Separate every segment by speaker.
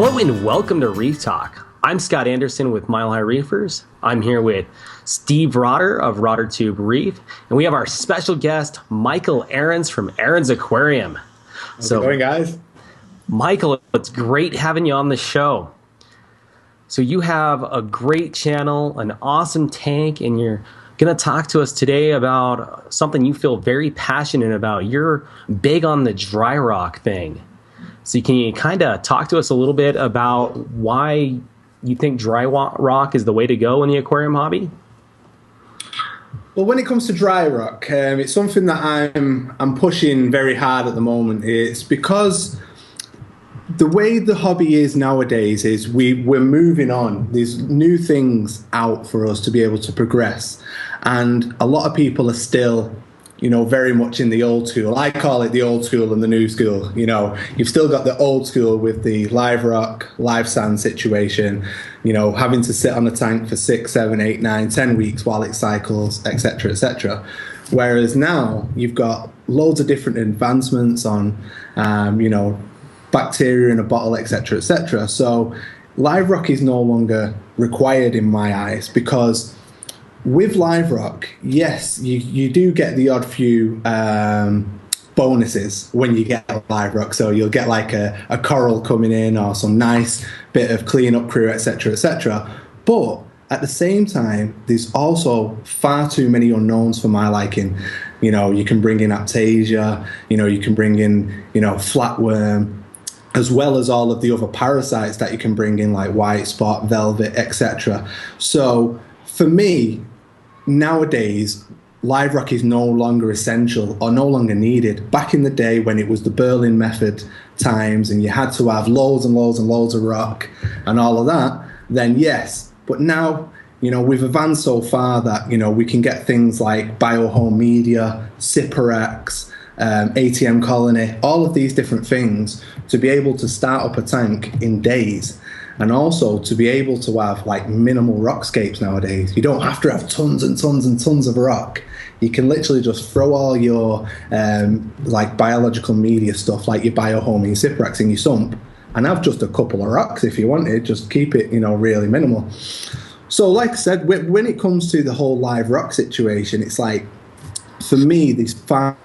Speaker 1: Hello and welcome to Reef Talk. I'm Scott Anderson with Mile High Reefers. I'm here with Steve Rotter of Rotter Tube Reef, and we have our special guest, Michael Ahrens from Ahrens Aquarium.
Speaker 2: How's it going, guys?
Speaker 1: Michael, it's great having you on the show. So you have a great channel, an awesome tank, and you're going to talk to us today about something you feel very passionate about. You're big on the dry rock thing. So can you kind of talk to us a little bit about why you think dry rock is the way to go in the aquarium hobby?
Speaker 2: Well, when it comes to dry rock, it's something that I'm pushing very hard at the moment. It's because the way the hobby is nowadays is we're moving on. There's new things out for us to be able to progress. And a lot of people are still, very much in the old school. I call it the old school and the new school. You've still got the old school with the live rock, live sand situation, having to sit on a tank for 6, 7, 8, 9, 10 weeks while it cycles, etc., etc. Whereas now you've got loads of different advancements on, bacteria in a bottle, etc., etc. So live rock is no longer required in my eyes, because with live rock, yes, you do get the odd few bonuses when you get live rock. So you'll get like a coral coming in or some nice bit of cleanup crew, etc., etc. But at the same time, there's also far too many unknowns for my liking. You can bring in Aptasia, you can bring in, flatworm, as well as all of the other parasites that you can bring in, like white spot, velvet, etc. So for me, nowadays, live rock is no longer essential or no longer needed. Back in the day when it was the Berlin method times and you had to have loads and loads and loads of rock and all of that, then yes. But now, we've advanced so far that, we can get things like biohome media, Cyperax, ATM colony, all of these different things to be able to start up a tank in days, and also to be able to have like minimal rockscapes nowadays. You don't have to have tons and tons and tons of rock. You can literally just throw all your like biological media stuff, like your biohome and your Cyperax in your sump, and have just a couple of rocks if you wanted. Just keep it, really minimal. So like I said, when it comes to the whole live rock situation, it's like, for me, there's far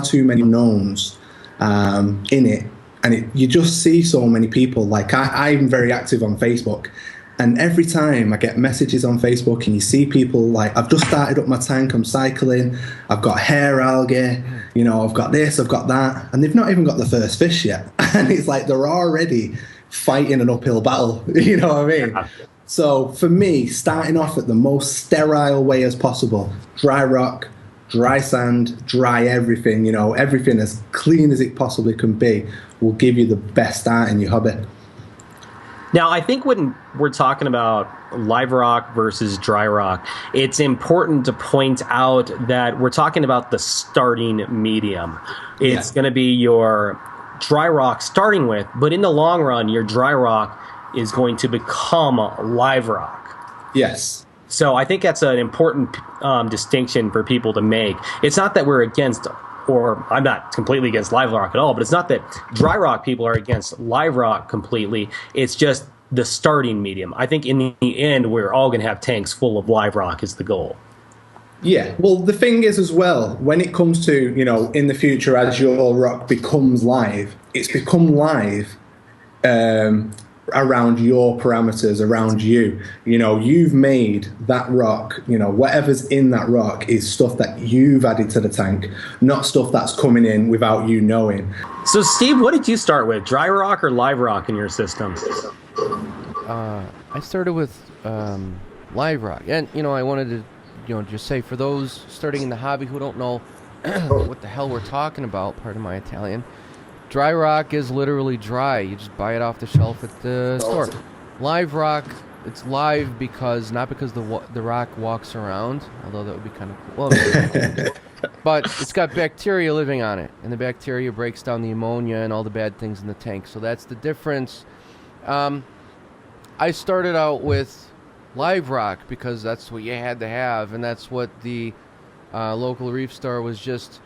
Speaker 2: too many knowns in it, and you just see so many people. Like I'm very active on Facebook, and every time I get messages on Facebook and you see people like, I've just started up my tank, I'm cycling, I've got hair algae, I've got this, I've got that, and they've not even got the first fish yet. And it's like they're already fighting an uphill battle. You know what I mean? Yeah. So for me, starting off at the most sterile way as possible, dry rock, dry sand, dry everything, everything as clean as it possibly can be, will give you the best start in your hobby.
Speaker 1: Now, I think when we're talking about live rock versus dry rock, it's important to point out that we're talking about the starting medium. It's going to be your dry rock starting with, but in the long run, your dry rock is going to become live rock.
Speaker 2: Yes.
Speaker 1: So I think that's an important distinction for people to make. It's not that we're against, or I'm not completely against live rock at all, but it's not that dry rock people are against live rock completely. It's just the starting medium. I think in the end, we're all going to have tanks full of live rock is the goal.
Speaker 2: Yeah, well, the thing is as well, when it comes to, in the future, as your rock becomes live, it's become live around your parameters, around you. You've made that rock, whatever's in that rock is stuff that you've added to the tank, not stuff that's coming in without you knowing.
Speaker 1: So Steve, what did you start with, dry rock or live rock in your system?
Speaker 3: I started with live rock, and I wanted to just say, for those starting in the hobby who don't know what the hell we're talking about, pardon my Italian, dry rock is literally dry. You just buy it off the shelf at the store. Live rock, it's live because, not because the rock walks around, although that would be kind of cool. Well, but it's got bacteria living on it, and the bacteria breaks down the ammonia and all the bad things in the tank. So that's the difference. I started out with live rock because that's what you had to have, and that's what the local reef store was just,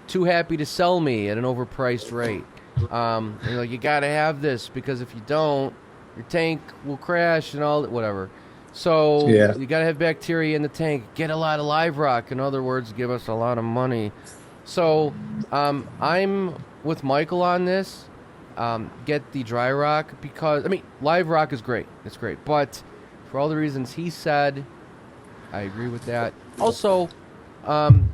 Speaker 3: too happy to sell me at an overpriced rate. You got to have this because if you don't, your tank will crash and all that, whatever. So you got to have bacteria in the tank. Get a lot of live rock. In other words, give us a lot of money. So I'm with Michael on this. Get the dry rock because, live rock is great. It's great. But for all the reasons he said, I agree with that. Also, the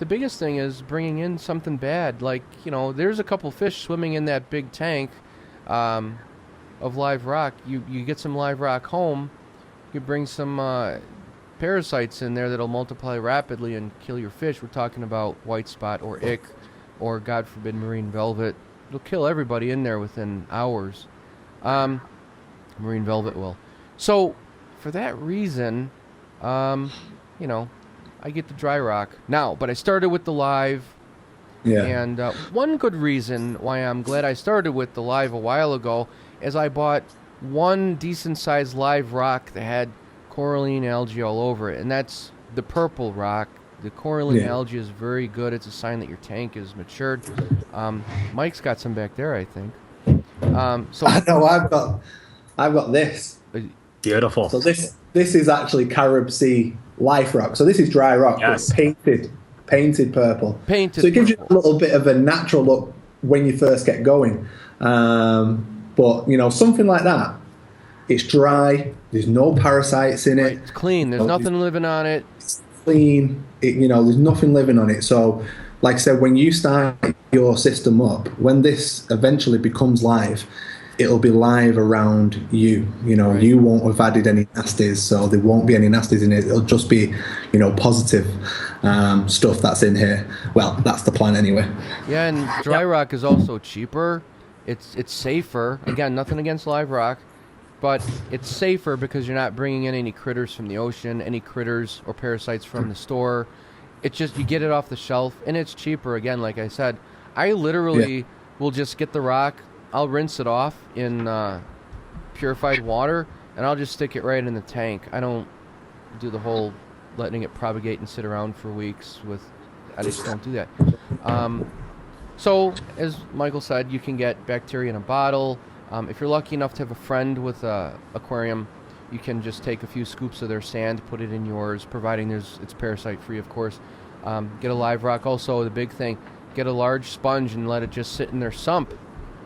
Speaker 3: biggest thing is bringing in something bad. Like, there's a couple fish swimming in that big tank of live rock. You get some live rock home, you bring some parasites in there that'll multiply rapidly and kill your fish. We're talking about white spot or ick or, God forbid, marine velvet. It'll kill everybody in there within hours. Marine velvet will. So, for that reason, I get the dry rock. Now, but I started with the live. Yeah. And one good reason why I'm glad I started with the live a while ago is I bought one decent-sized live rock that had coralline algae all over it, and that's the purple rock. The coralline algae is very good. It's a sign that your tank is matured. Mike's got some back there, I think. So
Speaker 2: I know I've got this.
Speaker 1: Beautiful.
Speaker 2: So this is actually Carib Sea life rock. So this is dry rock, but painted purple. So it gives you a little bit of a natural look when you first get going. But something like that, it's dry. There's no parasites in it.
Speaker 3: Right, it's clean. There's nothing living on it.
Speaker 2: It's clean. There's nothing living on it. So, like I said, when you start your system up, when this eventually becomes live, it'll be live around you. Right. You won't have added any nasties, so there won't be any nasties in it. It'll just be, positive stuff that's in here. Well, that's the plan anyway.
Speaker 3: Yeah, and dry rock is also cheaper. It's safer. Again, nothing against live rock, but it's safer because you're not bringing in any critters from the ocean, any critters or parasites from the store. It's just you get it off the shelf, and it's cheaper. Again, like I said, I literally will just get the rock. I'll rinse it off in purified water, and I'll just stick it right in the tank. I don't do the whole letting it propagate and sit around for weeks. I just don't do that. So, as Michael said, you can get bacteria in a bottle. If you're lucky enough to have a friend with an aquarium, you can just take a few scoops of their sand, put it in yours, providing it's parasite-free, of course. Get a live rock. Also, the big thing, get a large sponge and let it just sit in their sump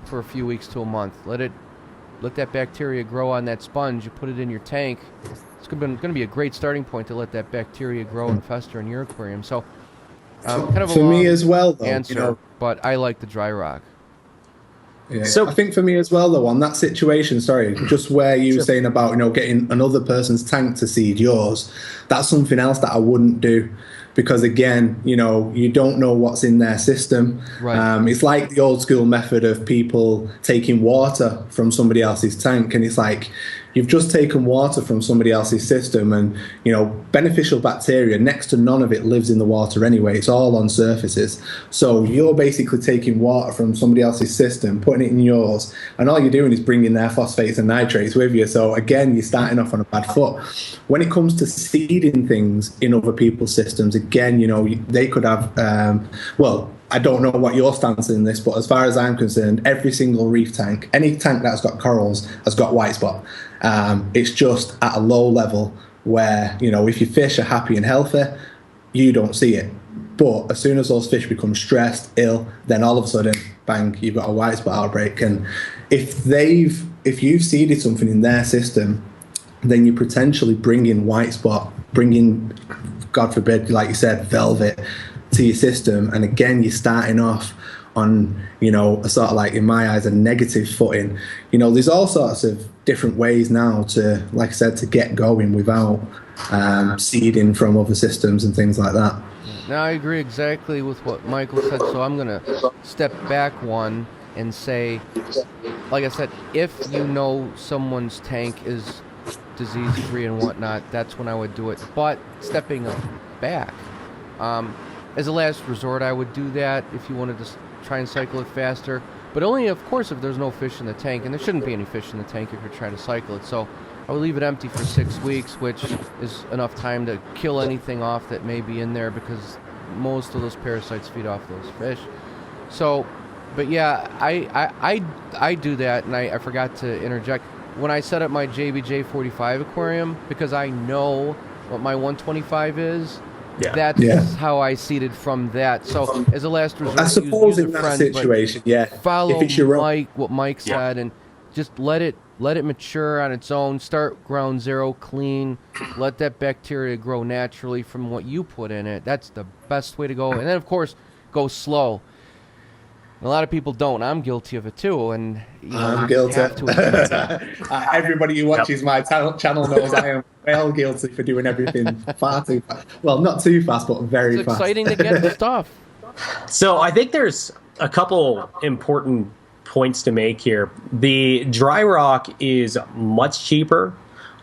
Speaker 3: for a few weeks to a month. Let that bacteria grow on that sponge. You put it in your tank. It's going to be a great starting point to let that bacteria grow and fester in your aquarium. So, kind of a
Speaker 2: for
Speaker 3: long
Speaker 2: me as well, though,
Speaker 3: answer, but I like the dry rock.
Speaker 2: Yeah. So I think for me as well, though, on that situation, just where you were saying about getting another person's tank to seed yours, that's something else that I wouldn't do. Because again, you don't know what's in their system. Right. It's like the old school method of people taking water from somebody else's tank, and it's like you've just taken water from somebody else's system, and beneficial bacteria, next to none of it lives in the water anyway. It's all on surfaces. So you're basically taking water from somebody else's system, putting it in yours, and all you're doing is bringing their phosphates and nitrates with you. So again, you're starting off on a bad foot. When it comes to seeding things in other people's systems, again, they could have, I don't know what your stance is in this, but as far as I'm concerned, every single reef tank, any tank that's got corals has got white spot. It's just at a low level where, if your fish are happy and healthy, you don't see it. But as soon as those fish become stressed, ill, then all of a sudden, bang, you've got a white spot outbreak. And if you've seeded something in their system, then you're potentially bringing white spot, God forbid, like you said, velvet to your system. And again, you're starting off on, a sort of like, in my eyes, a negative footing. There's all sorts of different ways now to, like I said, to get going without seeding from other systems and things like that.
Speaker 3: Now, I agree exactly with what Michael said, so I'm going to step back one and say, like I said, if someone's tank is disease-free and whatnot, that's when I would do it. But stepping back, as a last resort, I would do that if you wanted to try and cycle it faster. But only, of course, if there's no fish in the tank, and there shouldn't be any fish in the tank if you're trying to cycle it. So I would leave it empty for 6 weeks, which is enough time to kill anything off that may be in there, because most of those parasites feed off those fish. So, but yeah, I do that, and I forgot to interject. When I set up my JBJ 45 aquarium, because I know what my 125 is, that's how I seeded from that. So as a last resort,
Speaker 2: I suppose
Speaker 3: use
Speaker 2: in
Speaker 3: a
Speaker 2: that
Speaker 3: friend,
Speaker 2: situation,
Speaker 3: follow
Speaker 2: if it's your own,
Speaker 3: what Mike said, and just let it mature on its own. Start ground zero clean. Let that bacteria grow naturally from what you put in it. That's the best way to go. And then, of course, go slow. A lot of people don't. I'm guilty of it too, and
Speaker 2: I'm guilty.
Speaker 3: have to
Speaker 2: Everybody who watches my channel knows I am well guilty for doing everything far too fast. Well, not too fast, but very
Speaker 3: It's
Speaker 2: fast.
Speaker 3: exciting to get the stuff.
Speaker 1: So I think there's a couple important points to make here. The dry rock is much cheaper.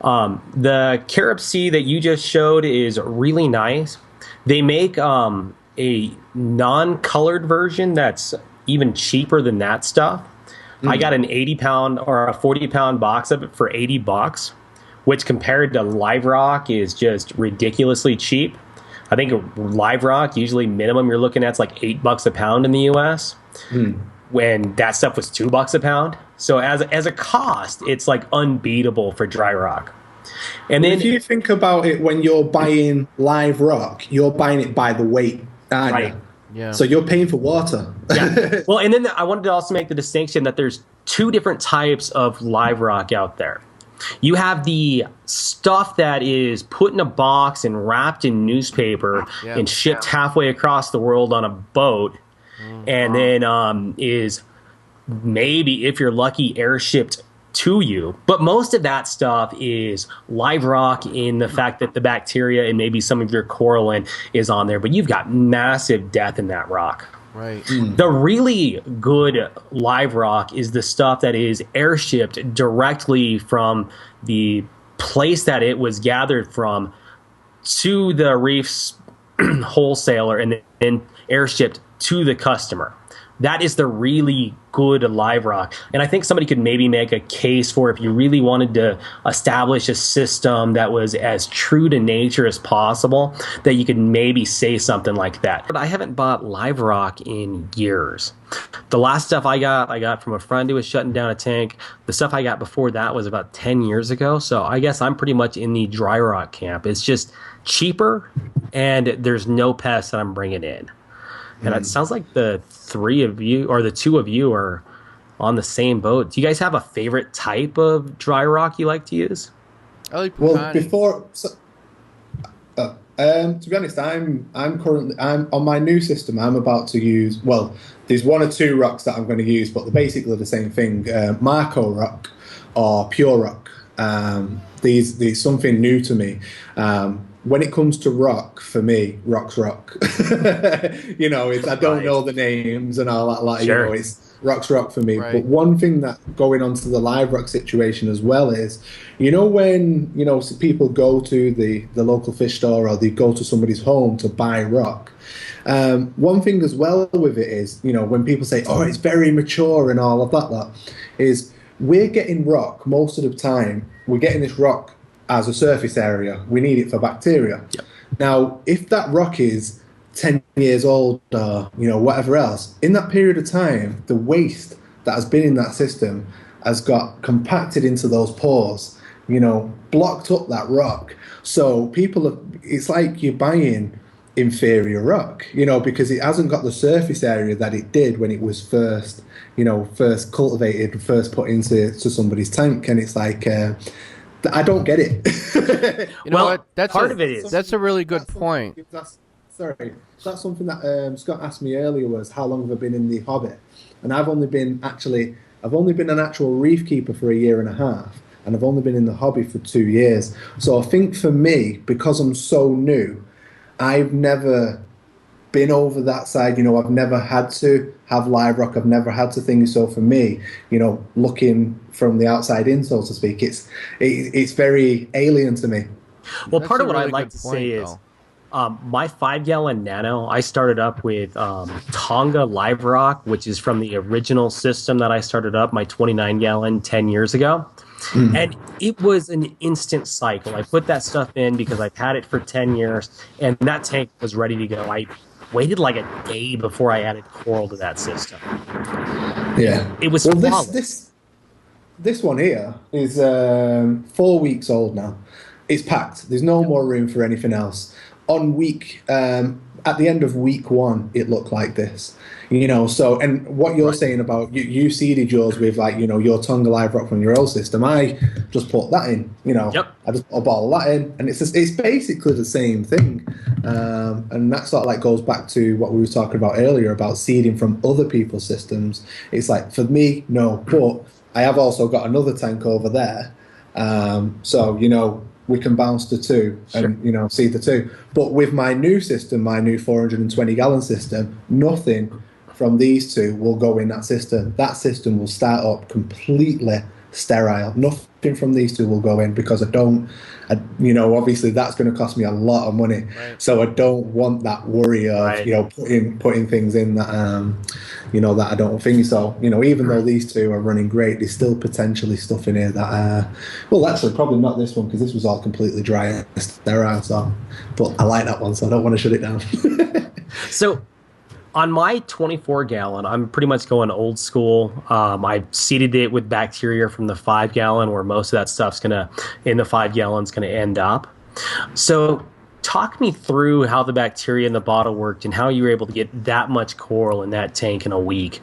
Speaker 1: The carob sea that you just showed is really nice. They make a non-colored version that's even cheaper than that stuff. I got an 80-pound or a 40-pound box of it for $80, which compared to live rock is just ridiculously cheap. I think live rock, usually minimum you're looking at is like $8 a pound in the US, when that stuff was $2 a pound. So as a cost, it's like unbeatable for dry rock. And then
Speaker 2: if you think about it, when you're buying live rock, you're buying it by the weight, aren't you?
Speaker 3: Yeah.
Speaker 2: So you're paying for water.
Speaker 1: Well, and then I wanted to also make the distinction that there's two different types of live rock out there. You have the stuff that is put in a box and wrapped in newspaper and shipped halfway across the world on a boat, and then is maybe, if you're lucky, air-shipped to you. But most of that stuff is live rock in the fact that the bacteria and maybe some of your coralline is on there, but you've got massive death in that rock.
Speaker 3: Right.
Speaker 1: The really good live rock is the stuff that is air-shipped directly from the place that it was gathered from to the reef's wholesaler and then air-shipped to the customer. That is the really good live rock. And I think somebody could maybe make a case for, if you really wanted to establish a system that was as true to nature as possible, that you could maybe say something like that. But I haven't bought live rock in years. The last stuff I got from a friend who was shutting down a tank. The stuff I got before that was about 10 years ago. So I guess I'm pretty much in the dry rock camp. It's just cheaper, and there's no pests that I'm bringing in. And it sounds like the three of you, or the two of you, are on the same boat. Do you guys have a favorite type of dry rock you like to use?
Speaker 3: I like
Speaker 2: Well,
Speaker 3: Pecani.
Speaker 2: to be honest, I'm on my new system. I'm about to use, well, there's one or two rocks that I'm going to use, but they're basically the same thing. Marco rock or pure rock. These something new to me. When it comes to rock, for me, rock's rock. I don't know the names and all that. It's rock's rock for me.
Speaker 3: Right.
Speaker 2: But one thing that, going on to the live rock situation as well, is, when, people go to the local fish store, or they go to somebody's home to buy rock. One thing as well with it is, when people say, oh, it's very mature and all of that, is we're getting rock most of the time. We're getting this rock as a surface area. We need it for bacteria.
Speaker 1: Yep.
Speaker 2: Now, if that rock is 10 years old, or whatever else, in that period of time, the waste that has been in that system has got compacted into those pores, blocked up that rock. So it's like you're buying inferior rock, because it hasn't got the surface area that it did when it was first cultivated, first put into somebody's tank. And it's like, I don't get it.
Speaker 3: You know what? That's
Speaker 1: part of it is.
Speaker 3: That's a really good point.
Speaker 2: That's something that Scott asked me earlier, was how long have I been in the hobby? And I've only been an actual reef keeper for 1.5 years, and I've only been in the hobby for 2 years. So I think for me, because I'm so new, I've never been over that side. I've never had to have live rock. I've never had to think. So for me, looking from the outside in, so to speak, it's very alien to me.
Speaker 1: Well,
Speaker 3: That's
Speaker 1: part
Speaker 3: a
Speaker 1: of what
Speaker 3: really
Speaker 1: I'd like
Speaker 3: good
Speaker 1: to
Speaker 3: point,
Speaker 1: say is,
Speaker 3: though.
Speaker 1: my 5-gallon nano, I started up with Tonga live rock, which is from the original system that I started up, my 29-gallon 10 years ago. And it was an instant cycle. I put that stuff in because I've had it for 10 years, and that tank was ready to go. I waited like a day before I added coral to that system.
Speaker 2: Yeah.
Speaker 1: It was
Speaker 2: well.
Speaker 1: flawless.
Speaker 2: This one here is 4 weeks old now. It's packed. There's no more room for anything else. At the end of week 1, it looked like this. So, and what you're saying about you seeded yours with like, your Tonga live rock from your old system. I just put that in,
Speaker 1: Yep.
Speaker 2: I just put a bottle of that in, and it's basically the same thing. And that sort of like goes back to what we were talking about earlier about seeding from other people's systems. It's like, for me, no, but I have also got another tank over there. So, we can bounce to 2 and, seed the 2. But with my new system, my new 420-gallon system, nothing from these 2 will go in that system. That system will start up completely sterile. Nothing from these 2 will go in because obviously that's going to cost me a lot of money.
Speaker 3: Right.
Speaker 2: So I don't want that worry of, putting things in that, that I don't think. So, even though these 2 are running great, there's still potentially stuff in here that, well, actually probably not this one because this was all completely dry and sterile. So, but I like that one, so I don't want to shut it down.
Speaker 1: So on my 24-gallon, I'm pretty much going old school. I seeded it with bacteria from the 5-gallon, where most of that stuff's in the 5-gallon's gonna end up. So talk me through how the bacteria in the bottle worked and how you were able to get that much coral in that tank in a week.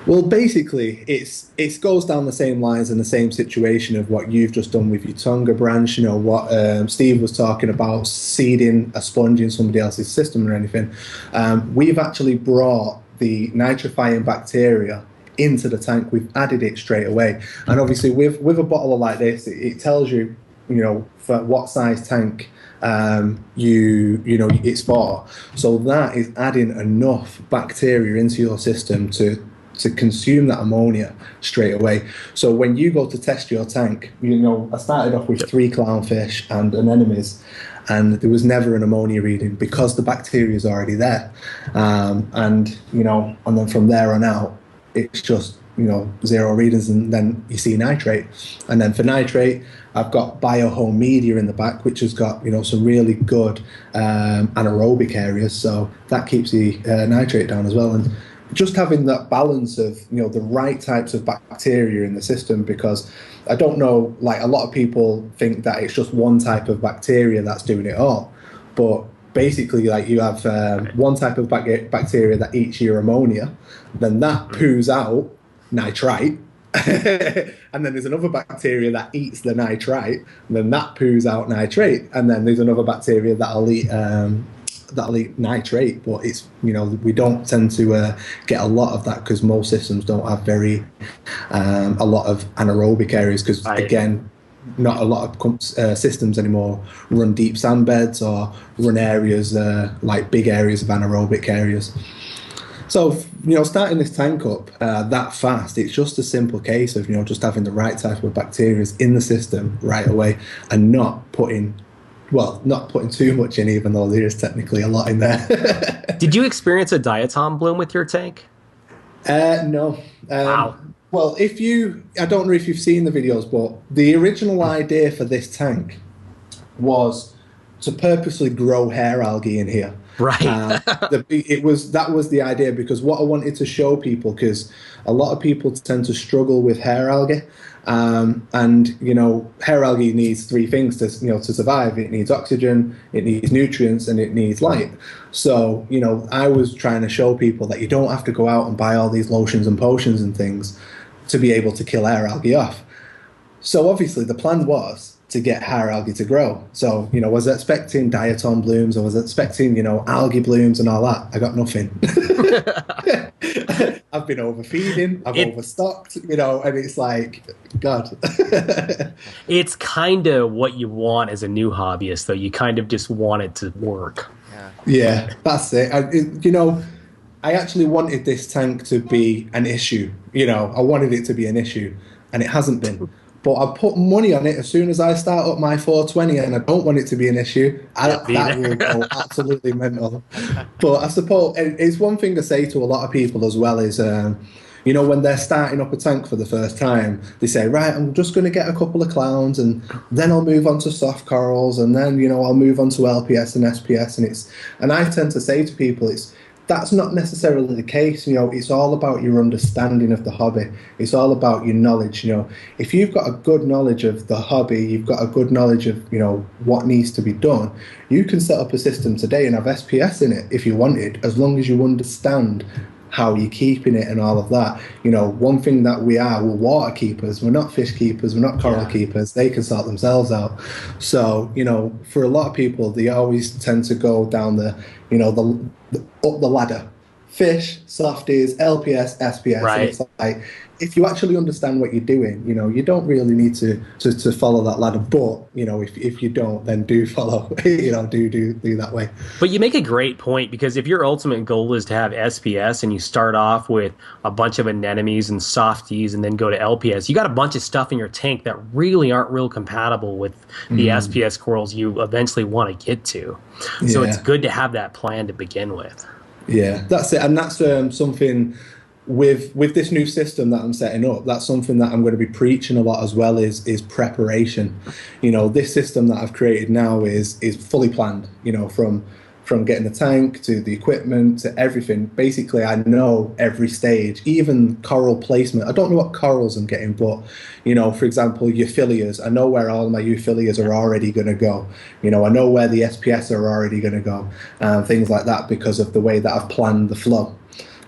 Speaker 2: Well, basically, it goes down the same lines and the same situation of what you've just done with your Tonga branch. What Steve was talking about, seeding a sponge in somebody else's system or anything. We've actually brought the nitrifying bacteria into the tank. We've added it straight away, and obviously with a bottle like this, it tells you, for what size tank it's for. So that is adding enough bacteria into your system to consume that ammonia straight away. So when you go to test your tank, I started off with 3 clownfish and anemones, and there was never an ammonia reading because the bacteria is already there. And then from there on out, it's just, 0 readings, and then you see nitrate. And then for nitrate, I've got biohome media in the back, which has got, some really good anaerobic areas. So that keeps the nitrate down as well. And just having that balance of, the right types of bacteria in the system, because I don't know, like a lot of people think that it's just one type of bacteria that's doing it all. But basically, like you have one type of bacteria that eats your ammonia, then that poos out nitrite. And then there's another bacteria that eats the nitrite, and then that poos out nitrate. And then there's another bacteria that'll eat nitrate, but it's, we don't tend to get a lot of that because most systems don't have a lot of anaerobic areas because, again, not a lot of systems anymore run deep sand beds or run areas like big areas of anaerobic areas. So, starting this tank up that fast, it's just a simple case of, just having the right type of bacteria in the system right away and not putting too much in, even though there is technically a lot in there.
Speaker 1: Did you experience a diatom bloom with your tank?
Speaker 2: No.
Speaker 1: Wow.
Speaker 2: Well, I don't know if you've seen the videos, but the original idea for this tank was to purposely grow hair algae in here.
Speaker 1: Right.
Speaker 2: That was the idea, because what I wanted to show people, because a lot of people tend to struggle with hair algae. And hair algae needs 3 things to survive. It needs oxygen, it needs nutrients, and it needs light. So I was trying to show people that you don't have to go out and buy all these lotions and potions and things to be able to kill hair algae off. So obviously the plan was to get hair algae to grow. So I was expecting diatom blooms, I was expecting algae blooms and all that. I got nothing. I've been overfeeding, I've overstocked, and it's like, God. It's
Speaker 1: kind of what you want as a new hobbyist, though. You kind of just want it to work.
Speaker 2: Yeah, that's it. I actually wanted this tank to be an issue. I wanted it to be an issue, and it hasn't been. But I put money on it as soon as I start up my 420, and I don't want it to be an issue. That will go absolutely mental. But I suppose it's one thing to say to a lot of people as well is, You know, when they're starting up a tank for the first time, they say, right, I'm just going to get a couple of clowns and then I'll move on to soft corals and then, you know, I'll move on to LPS and SPS. And I tend to say to people, that's not necessarily the case. You know, it's all about your understanding of the hobby. It's all about your knowledge. You know, if you've got a good knowledge of the hobby, you've got a good knowledge of, you know, what needs to be done, you can set up a system today and have SPS in it if you wanted, as long as you understand how you're keeping it and all of that. You know, one thing that we're water keepers. We're not fish keepers. We're not coral keepers. They can sort themselves out. So, you know, for a lot of people, they always tend to go down the, you know, up the ladder. Fish, softies, LPS, SPS.
Speaker 1: Right.
Speaker 2: And it's like, if you actually understand what you're doing, you know, you don't really need to follow that ladder. But, you know, if you don't, then do follow, you know, do that way.
Speaker 1: But you make a great point, because if your ultimate goal is to have SPS and you start off with a bunch of anemones and softies and then go to LPS, you got a bunch of stuff in your tank that really aren't real compatible with the SPS corals you eventually want to get to. So it's good to have that plan to begin with.
Speaker 2: Yeah, that's it. And that's something with this new system that I'm setting up, that's something that I'm going to be preaching a lot as well, is preparation. You know, this system that I've created now is fully planned, you know, from getting the tank to the equipment to everything. Basically, I know every stage, even coral placement. I don't know what corals I'm getting, but, you know, for example, euphyllias, I know where all my euphyllias are already going to go. You know, I know where the SPS are already going to go, things like that, because of the way that I've planned the flow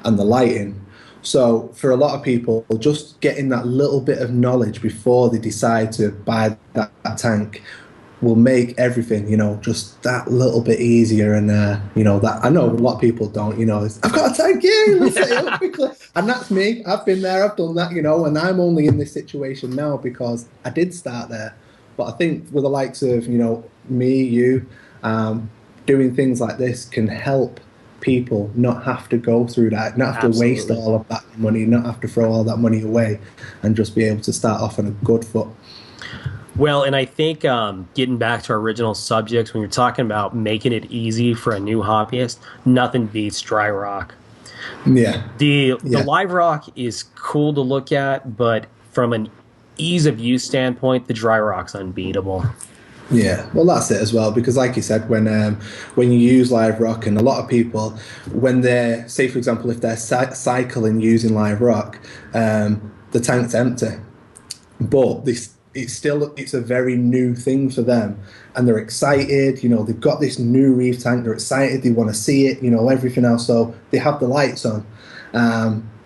Speaker 2: and the lighting. So for a lot of people, just getting that little bit of knowledge before they decide to buy that tank will make everything, you know, just that little bit easier. And, you know, that I know a lot of people don't, you know, I've got a tank, let's set it up quickly. And that's me. I've been there, I've done that, you know, and I'm only in this situation now because I did start there. But I think with the likes of, you know, me, you, doing things like this can help people not have to go through that, not have to waste all of that money, not have to throw all that money away, and just be able to start off on a good foot.
Speaker 1: Well, and I think getting back to our original subject, when you're talking about making it easy for a new hobbyist, nothing beats dry rock.
Speaker 2: Yeah.
Speaker 1: The live rock is cool to look at, but from an ease of use standpoint, the dry rock's unbeatable.
Speaker 2: Yeah, well, that's it as well, because like you said, when you use live rock, and a lot of people, when they're, say for example, if they're cycling using live rock, the tank's empty, but it's a very new thing for them, and they're excited, you know, they've got this new reef tank, they're excited, they want to see it, you know, everything else, so they have the lights on,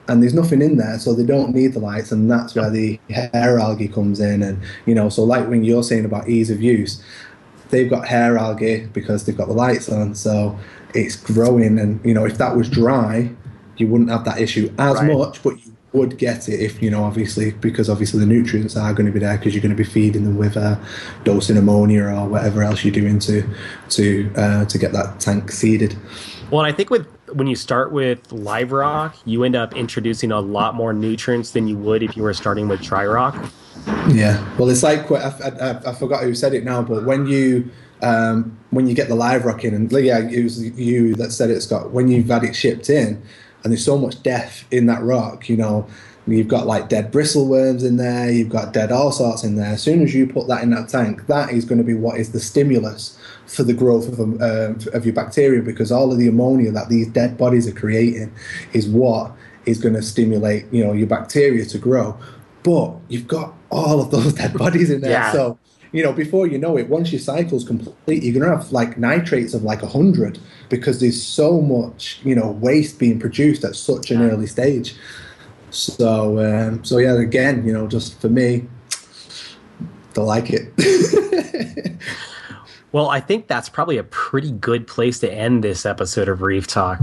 Speaker 2: and there's nothing in there, so they don't need the lights, and that's where the hair algae comes in. And, you know, so like when you're saying about ease of use, they've got hair algae because they've got the lights on, so it's growing. And, you know, if that was dry, you wouldn't have that issue as much, but you would get it if, you know, obviously, because obviously the nutrients are going to be there, because you're going to be feeding them with dosing ammonia or whatever else you're doing to get that tank seeded.
Speaker 1: Well, and I think when you start with live rock, you end up introducing a lot more nutrients than you would if you were starting with dry rock.
Speaker 2: Yeah, well, it's like, I forgot who said it now, but when you get the live rock in, and yeah, it was you that said it, Scott, when you've had it shipped in, and there's so much death in that rock, you know, you've got like dead bristleworms in there, you've got dead all sorts in there. As soon as you put that in that tank, that is going to be what is the stimulus for the growth of your bacteria, because all of the ammonia that these dead bodies are creating is what is going to stimulate, you know, your bacteria to grow. But you've got all of those dead bodies in there, so, you know, before you know it, once your cycle's complete, you're going to have like nitrates of like 100, because there's so much, you know, waste being produced at such an early stage. So yeah, again, you know, just for me, I like it.
Speaker 1: Well, I think that's probably a pretty good place to end this episode of Reef Talk.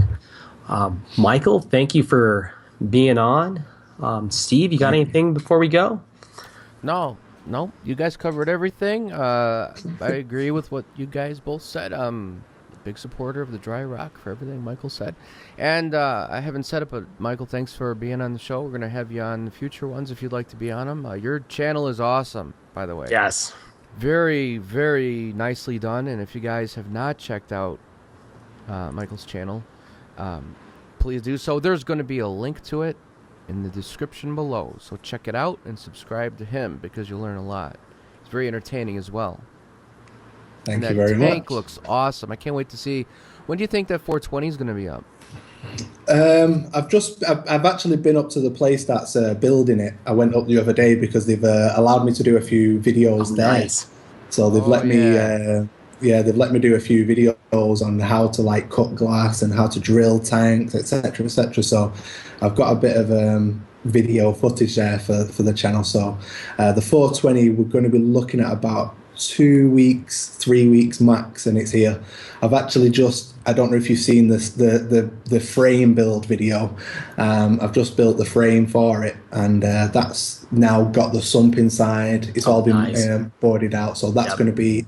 Speaker 1: Michael, thank you for being on. Steve, you got anything before we go?
Speaker 3: No, you guys covered everything. I agree with what you guys both said. Big supporter of the dry rock for everything Michael said. And I haven't said it, but Michael, thanks for being on the show. We're going to have you on the future ones if you'd like to be on them. Your channel is awesome, by the way.
Speaker 1: Yes.
Speaker 3: Very, very nicely done. And if you guys have not checked out Michael's channel, please do so. There's going to be a link to it in the description below. So check it out and subscribe to him because you'll learn a lot. It's very entertaining as well.
Speaker 2: Thank you very much.
Speaker 3: And that tank looks awesome. I can't wait to see. When do you think that 420 is going to be up?
Speaker 2: I've actually been up to the place that's building it. I went up the other day because they've allowed me to do a few videos there.
Speaker 1: Nice.
Speaker 2: So they've let me, they've let me do a few videos on how to like cut glass and how to drill tanks, etc., etc. So I've got a bit of video footage there for the channel. So the 420, we're going to be looking at about 2 weeks, 3 weeks max, and it's here. I've actually just, I don't know if you've seen this, the frame build video. I've just built the frame for it, and that's now got the sump inside. It's all been boarded out, so that's going to be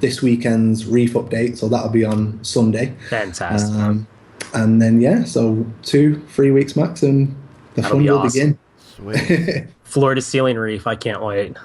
Speaker 2: this weekend's reef update. So that'll be on Sunday.
Speaker 1: Fantastic.
Speaker 2: And then so 2-3 weeks max, and the fun will begin.
Speaker 3: Sweet.
Speaker 1: Floor to ceiling reef. I can't wait.